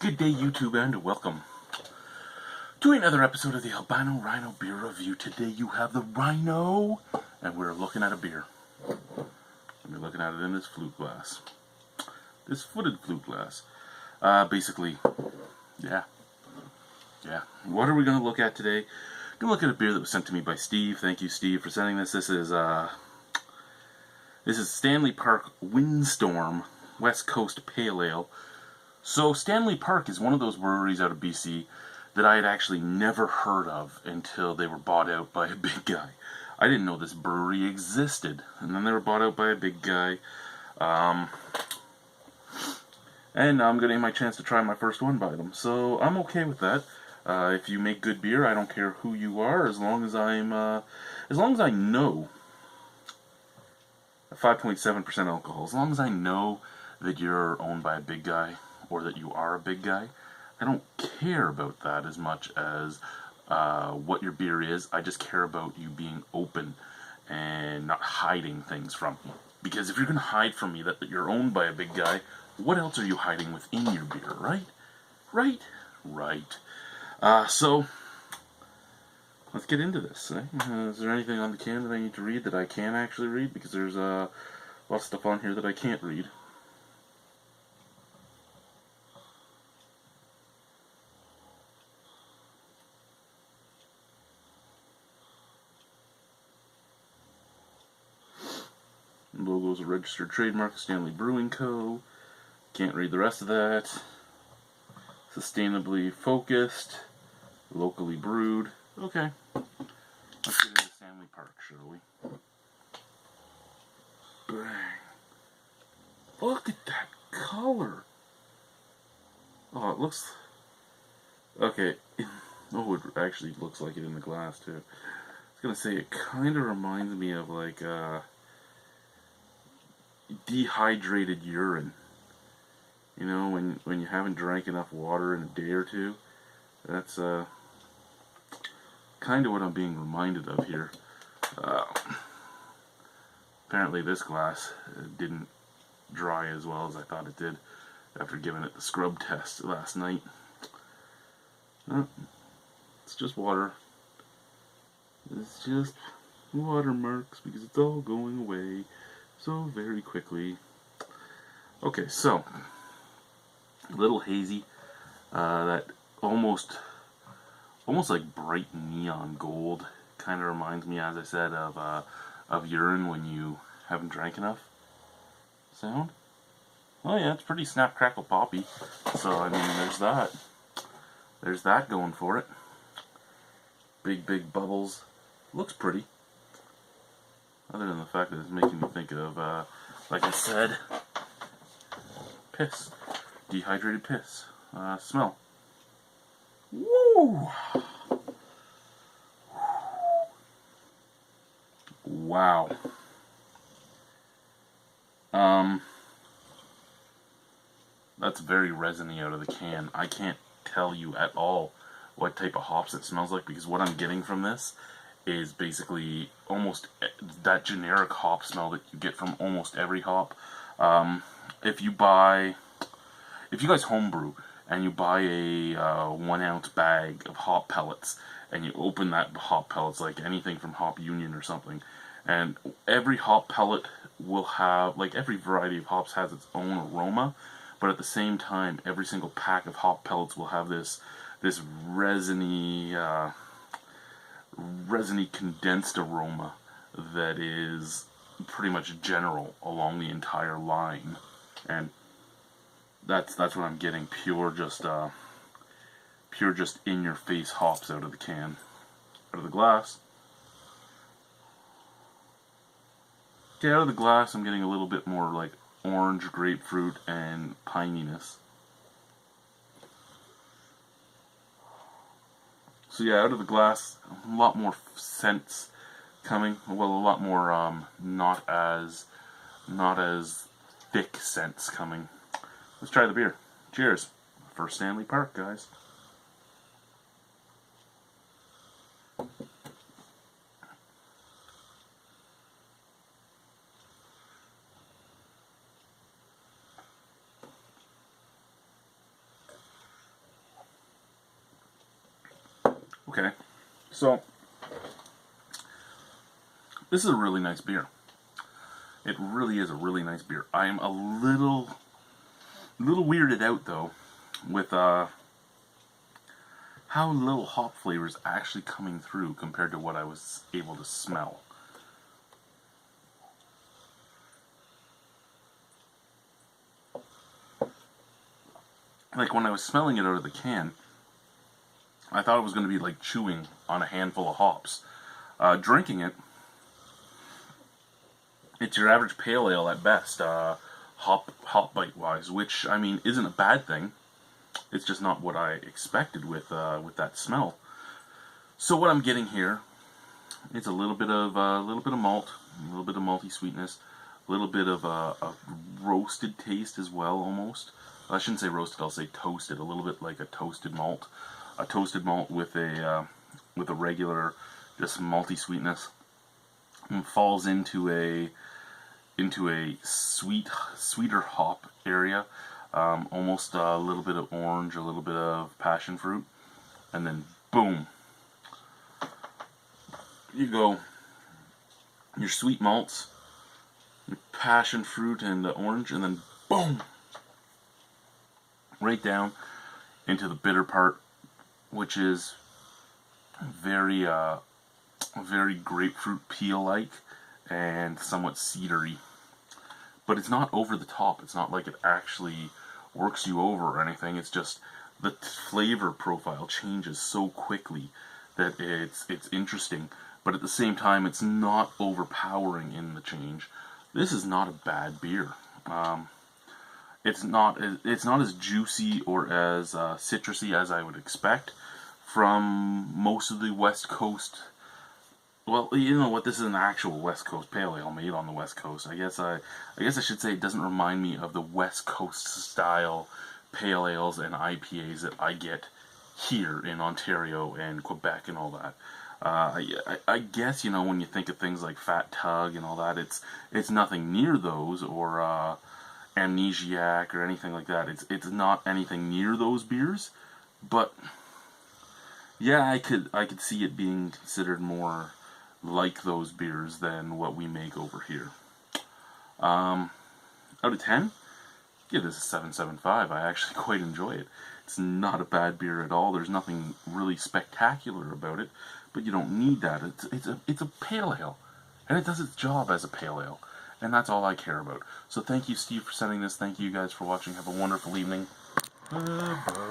Good day, YouTube, and welcome to another episode of the Albino Rhino Beer Review. Today you have the Rhino, and we're looking at a beer. We're looking at it in this flute glass. This footed flute glass. Basically, yeah. What are we going to look at today? We're going to look at a beer that was sent to me by Steve. Thank you, Steve, for sending this. This is Stanley Park Windstorm West Coast Pale Ale. So Stanley Park is one of those breweries out of BC that I had actually never heard of until they were bought out by a big guy. I didn't know this brewery existed, and then they were bought out by a big guy. And now I'm getting my chance to try my first one by them, so I'm okay with that. If you make good beer, I don't care who you are, as long as I know 5.7% alcohol, as long as I know that you're owned by a big guy, or that you are a big guy, I don't care about that as much as what your beer is. I just care about you being open and not hiding things from me. Because if you're going to hide from me that you're owned by a big guy, what else are you hiding within your beer, right? Right. So, let's get into this. Is there anything on the can that I need to read that I can actually read? Because there's lots of stuff on here that I can't read. Logo's a registered trademark, Stanley Brewing Co. Can't read the rest of that. Sustainably focused, locally brewed. Okay, let's get into Stanley Park, shall we? Bang! Look at that color. Oh, it looks okay. Oh, it actually looks like it in the glass too. I was gonna say it kind of reminds me of like dehydrated urine. You know, when you haven't drank enough water in a day or two. That's kind of what I'm being reminded of here. Apparently this glass didn't dry as well as I thought it did after giving it the scrub test last night. It's just water. It's just watermarks because it's all going away so very quickly. Okay, so a little hazy. That almost like bright neon gold kind of reminds me, as I said, of urine when you haven't drank enough. Sound? Oh yeah, it's pretty snap crackle poppy. So I mean, there's that going for it. Big bubbles. Looks pretty. Other than the fact that it's making me think of, like I said, piss. Dehydrated piss. Smell. Woo! Wow. That's very resiny out of the can. I can't tell you at all what type of hops it smells like, because what I'm getting from this is basically almost that generic hop smell that you get from almost every hop. If you guys homebrew and you buy a 1 ounce bag of hop pellets and you open that hop pellets, like anything from Hop Union or something, and every hop pellet will have, like every variety of hops has its own aroma, but at the same time every single pack of hop pellets will have this resiny condensed aroma that is pretty much general along the entire line. And that's what I'm getting. Pure just in your face hops out of the can, out of the glass. Okay, out of the glass I'm getting a little bit more like orange, grapefruit, and pininess. So yeah, out of the glass, a lot more scents coming. Well, a lot more not as thick scents coming. Let's try the beer. Cheers. For Stanley Park, guys. Okay, so this is a really nice beer. It really is a really nice beer. I am a little weirded out though with how little hop flavor is actually coming through compared to what I was able to smell. Like when I was smelling it out of the can, I thought it was going to be like chewing on a handful of hops. Drinking it, it's your average pale ale at best, hop bite wise, which I mean isn't a bad thing. It's just not what I expected with that smell. So what I'm getting here is a little bit of malt, a little bit of malty sweetness, a little bit of a roasted taste as well, almost. I shouldn't say roasted, I'll say toasted. A little bit like a toasted malt with a regular, just malty sweetness, and falls into a sweeter hop area, almost a little bit of orange, a little bit of passion fruit, and then boom, you go your sweet malts, your passion fruit and the orange, and then boom, right down into the bitter part, which is very grapefruit peel-like and somewhat cedary. But it's not over the top. It's not like it actually works you over or anything. It's just the flavor profile changes so quickly that it's interesting. But at the same time, it's not overpowering in the change. This is not a bad beer. It's not as juicy or as citrusy as I would expect from most of the West Coast. Well, you know what? This is an actual West Coast pale ale made on the West Coast. I guess I should say it doesn't remind me of the West Coast style pale ales and IPAs that I get here in Ontario and Quebec and all that. I guess, you know, when you think of things like Fat Tug and all that, it's nothing near those, or Amnesiac or anything like that. It's not anything near those beers, but yeah, I could see it being considered more like those beers than what we make over here. Out of 10, give this a 7.75. I actually quite enjoy it. It's not a bad beer at all. There's nothing really spectacular about it, but you don't need that. It's a pale ale, and it does its job as a pale ale, and that's all I care about. So thank you, Steve, for sending this. Thank you guys for watching. Have a wonderful evening. Bye-bye.